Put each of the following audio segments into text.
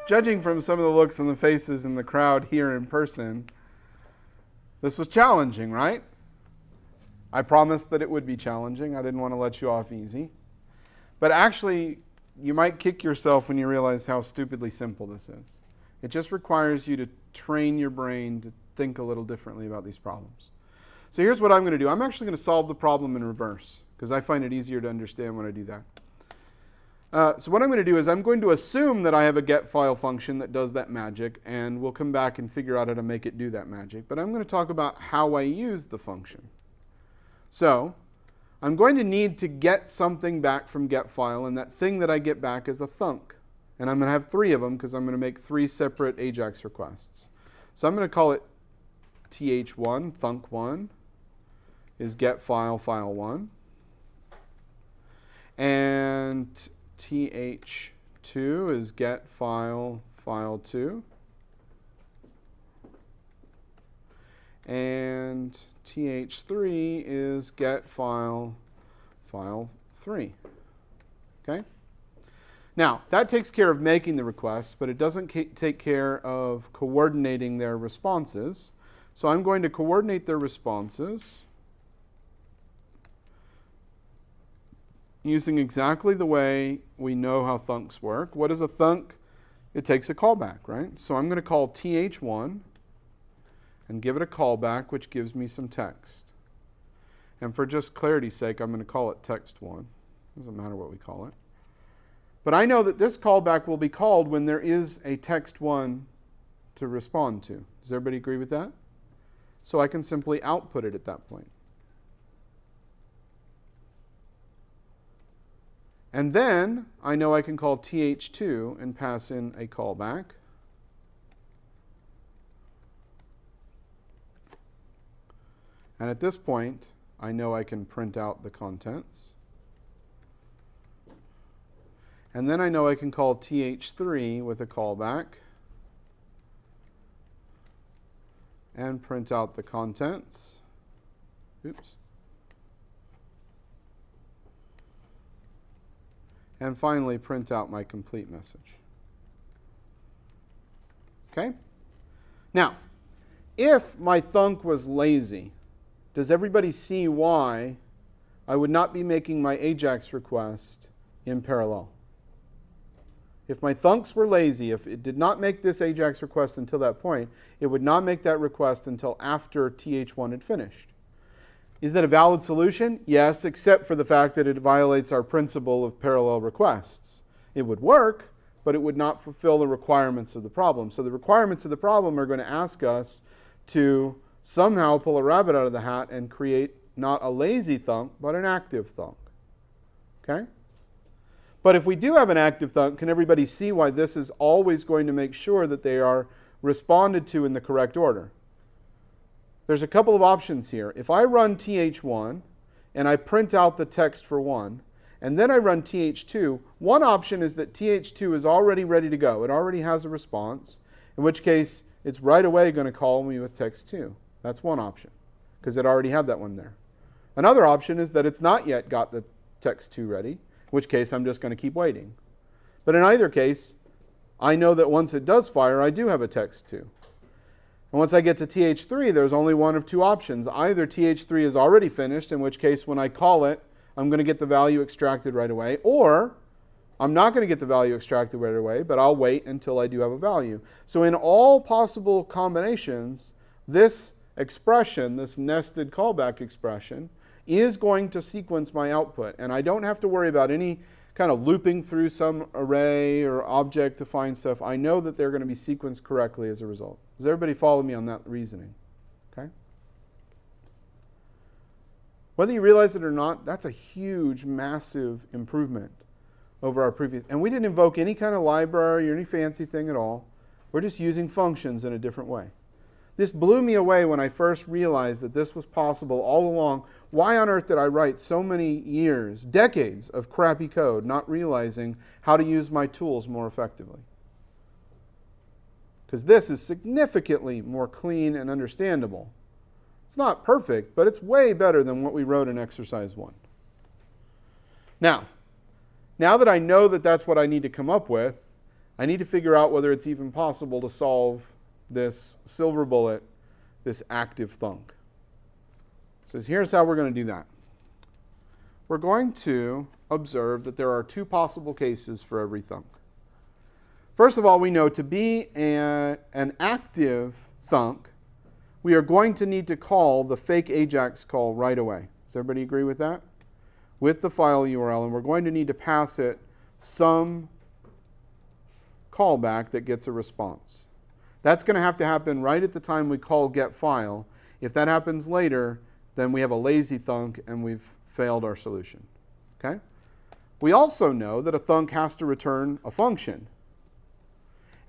Judging from some of the looks on the faces in the crowd here in person, this was challenging, right? I promised that it would be challenging. I didn't want to let you off easy. But actually, you might kick yourself when you realize how stupidly simple this is. It just requires you to train your brain to think a little differently about these problems. So here's what I'm going to do. I'm actually going to solve the problem in reverse, because I find it easier to understand when I do that. So what I'm going to do is I'm going to assume that I have a getFile function that does that magic, and we'll come back and figure out how to make it do that magic. But I'm going to talk about how I use the function. So I'm going to need to get something back from getFile, and that thing that I get back is a thunk. And I'm going to have 3 of them because I'm going to make 3 separate AJAX requests. So I'm going to call it th1, thunk1 is getFile file1. And th2 is getFile file2. And th3 is getFile file3. Okay? Now, that takes care of making the requests, but it doesn't take care of coordinating their responses. So I'm going to coordinate their responses using exactly the way we know how thunks work. What is a thunk? It takes a callback, right? So I'm going to call th1 and give it a callback, which gives me some text. And for just clarity's sake, I'm going to call it text1. Doesn't matter what we call it. But I know that this callback will be called when there is a text1 to respond to. Does everybody agree with that? So I can simply output it at that point. And then I know I can call th2 and pass in a callback. And at this point, I know I can print out the contents. And then I know I can call th3 with a callback and print out the contents. Oops. And finally, print out my complete message. Okay? Now, if my thunk was lazy, does everybody see why I would not be making my AJAX request in parallel? If my thunks were lazy, if it did not make this AJAX request until that point, it would not make that request until after th1 had finished. Is that a valid solution? Yes, except for the fact that it violates our principle of parallel requests. It would work, but it would not fulfill the requirements of the problem. So the requirements of the problem are going to ask us to somehow pull a rabbit out of the hat and create not a lazy thunk, but an active thunk. Okay? But if we do have an active thunk, can everybody see why this is always going to make sure that they are responded to in the correct order? There's a couple of options here. If I run th1 and I print out the text for 1, and then I run th2, one option is that th2 is already ready to go. It already has a response, in which case it's right away going to call me with text 2. That's one option, because it already had that one there. Another option is that it's not yet got the text 2 ready, in which case I'm just going to keep waiting. But in either case, I know that once it does fire, I do have a text 2. And once I get to th3, there's only one of 2 options. Either th3 is already finished, in which case when I call it, I'm going to get the value extracted right away, or I'm not going to get the value extracted right away, but I'll wait until I do have a value. So in all possible combinations, this expression, this nested callback expression, is going to sequence my output. And I don't have to worry about any kind of looping through some array or object to find stuff. I know that they're going to be sequenced correctly as a result. Does everybody follow me on that reasoning? Okay? Whether you realize it or not, that's a huge, massive improvement over our previous. And we didn't invoke any kind of library or any fancy thing at all. We're just using functions in a different way. This blew me away when I first realized that this was possible all along. Why on earth did I write so many years, decades of crappy code, not realizing how to use my tools more effectively? Because this is significantly more clean and understandable. It's not perfect, but it's way better than what we wrote in exercise 1. Now, Now that I know that that's what I need to come up with, I need to figure out whether it's even possible to solve this silver bullet, this active thunk. So here's how we're going to do that. We're going to observe that there are two possible cases for every thunk. First of all, we know to be an active thunk, we are going to need to call the fake AJAX call right away. Does everybody agree with that? With the file URL, and we're going to need to pass it some callback that gets a response. That's going to have to happen right at the time we call getFile. If that happens later, then we have a lazy thunk and we've failed our solution. Okay? We also know that a thunk has to return a function.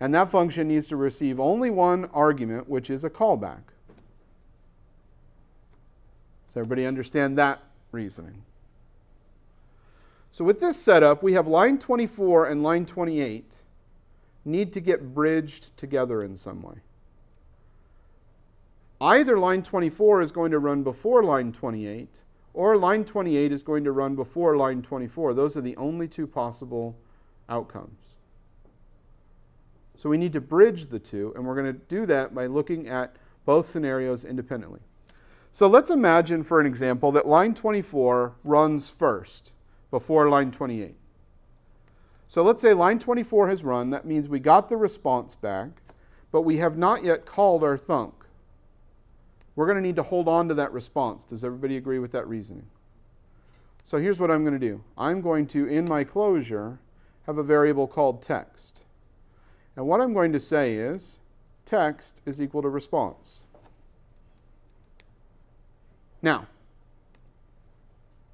And that function needs to receive only one argument, which is a callback. Does everybody understand that reasoning? So with this setup, we have line 24 and line 28 need to get bridged together in some way. Either line 24 is going to run before line 28, or line 28 is going to run before line 24. Those are the only two possible outcomes. So we need to bridge the two, and we're going to do that by looking at both scenarios independently. So let's imagine, for an example, that line 24 runs first, before line 28. So let's say line 24 has run. That means we got the response back, but we have not yet called our thunk. We're going to need to hold on to that response. Does everybody agree with that reasoning? So here's what I'm going to do. I'm going to, in my closure, have a variable called text. And what I'm going to say is text is equal to response. Now,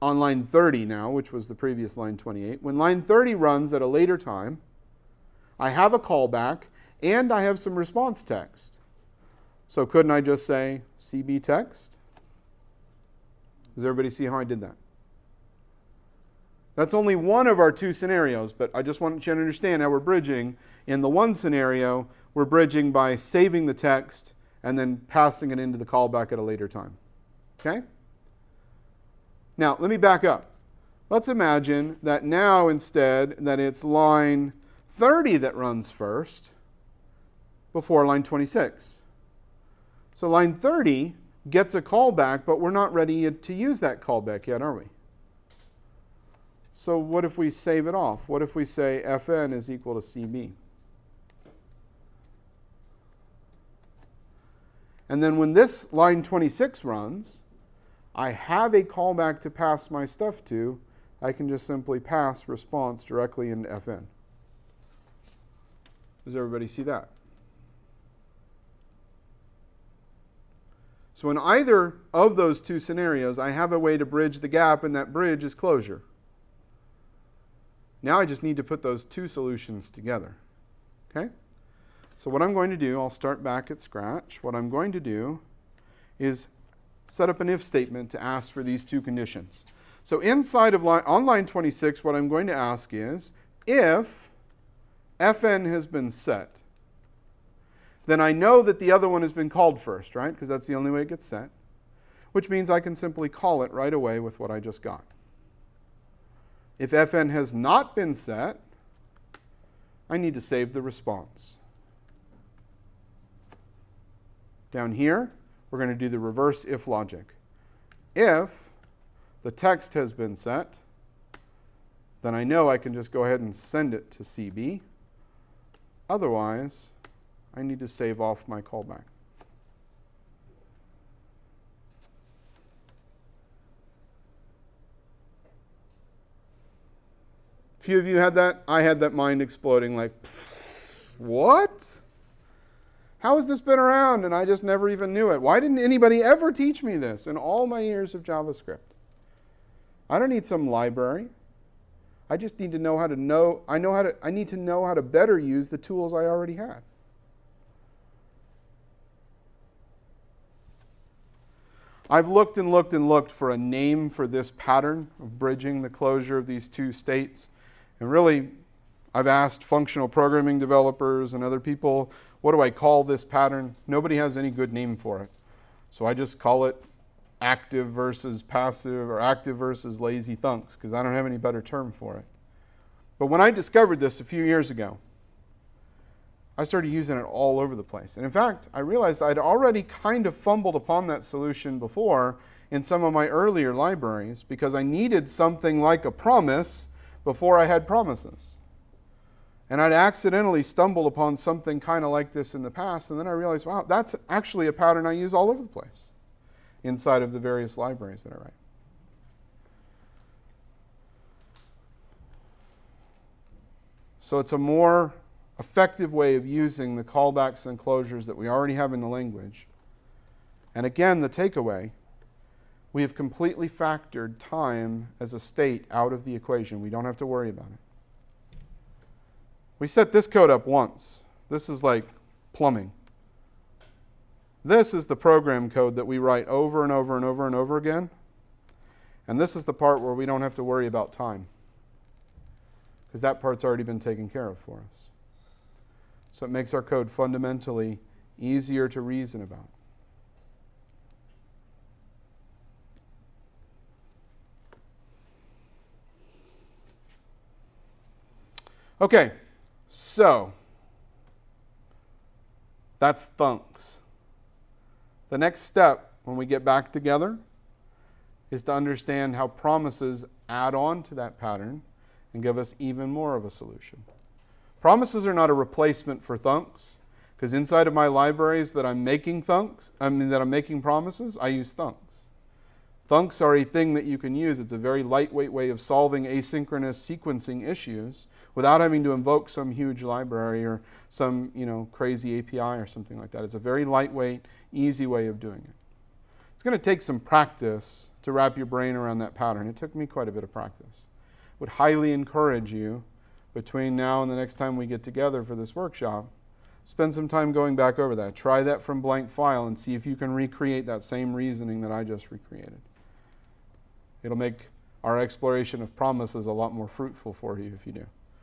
on line 30 now, which was the previous line 28, when line 30 runs at a later time, I have a callback and I have some response text. So couldn't I just say CB text? Does everybody see how I did that? That's only one of our two scenarios, but I just want you to understand how we're bridging. In the one scenario, we're bridging by saving the text and then passing it into the callback at a later time. Okay? Now, let me back up. Let's imagine that now instead that it's line 30 that runs first before line 26. So line 30 gets a callback, but we're not ready to use that callback yet, are we? So what if we save it off? What if we say fn is equal to cb? And then when this line 26 runs, I have a callback to pass my stuff to. I can just simply pass response directly into fn. Does everybody see that? So in either of those two scenarios, I have a way to bridge the gap, and that bridge is closure. Now I just need to put those two solutions together. Okay? So what I'm going to do, I'll start back at scratch. What I'm going to do is set up an if statement to ask for these two conditions. So inside of on line 26, what I'm going to ask is, if fn has been set, then I know that the other one has been called first, right? Because that's the only way it gets set, which means I can simply call it right away with what I just got. If fn has not been set, I need to save the response. Down here, we're going to do the reverse if logic. If the text has been set, then I know I can just go ahead and send it to CB. Otherwise, I need to save off my callback. A few of you had that. I had that mind exploding like, what? How has this been around and I just never even knew it? Why didn't anybody ever teach me this in all my years of JavaScript? I don't need some library. I just need to know how to know. I need to know how to better use the tools I already had. I've looked and looked and looked for a name for this pattern of bridging the closure of these two states. And really, I've asked functional programming developers and other people, what do I call this pattern? Nobody has any good name for it. So I just call it active versus passive, or active versus lazy thunks, because I don't have any better term for it. But when I discovered this a few years ago, I started using it all over the place. And in fact, I realized I'd already kind of fumbled upon that solution before in some of my earlier libraries because I needed something like a promise before I had promises. And I'd accidentally stumbled upon something kind of like this in the past, and then I realized, wow, that's actually a pattern I use all over the place inside of the various libraries that I write. So it's a more effective way of using the callbacks and closures that we already have in the language. And again, the takeaway, we have completely factored time as a state out of the equation. We don't have to worry about it. We set this code up once. This is like plumbing. This is the program code that we write over and over and over and over again. And this is the part where we don't have to worry about time, because that part's already been taken care of for us. So it makes our code fundamentally easier to reason about. Okay, so that's thunks. The next step when we get back together is to understand how promises add on to that pattern and give us even more of a solution. Promises are not a replacement for thunks, because inside of my libraries that I'm making promises, I use thunks. Thunks are a thing that you can use. It's a very lightweight way of solving asynchronous sequencing issues without having to invoke some huge library or some, crazy API or something like that. It's a very lightweight, easy way of doing it. It's going to take some practice to wrap your brain around that pattern. It took me quite a bit of practice. I would highly encourage you, between now and the next time we get together for this workshop, spend some time going back over that. Try that from blank file and see if you can recreate that same reasoning that I just recreated. It'll make our exploration of promises a lot more fruitful for you if you do.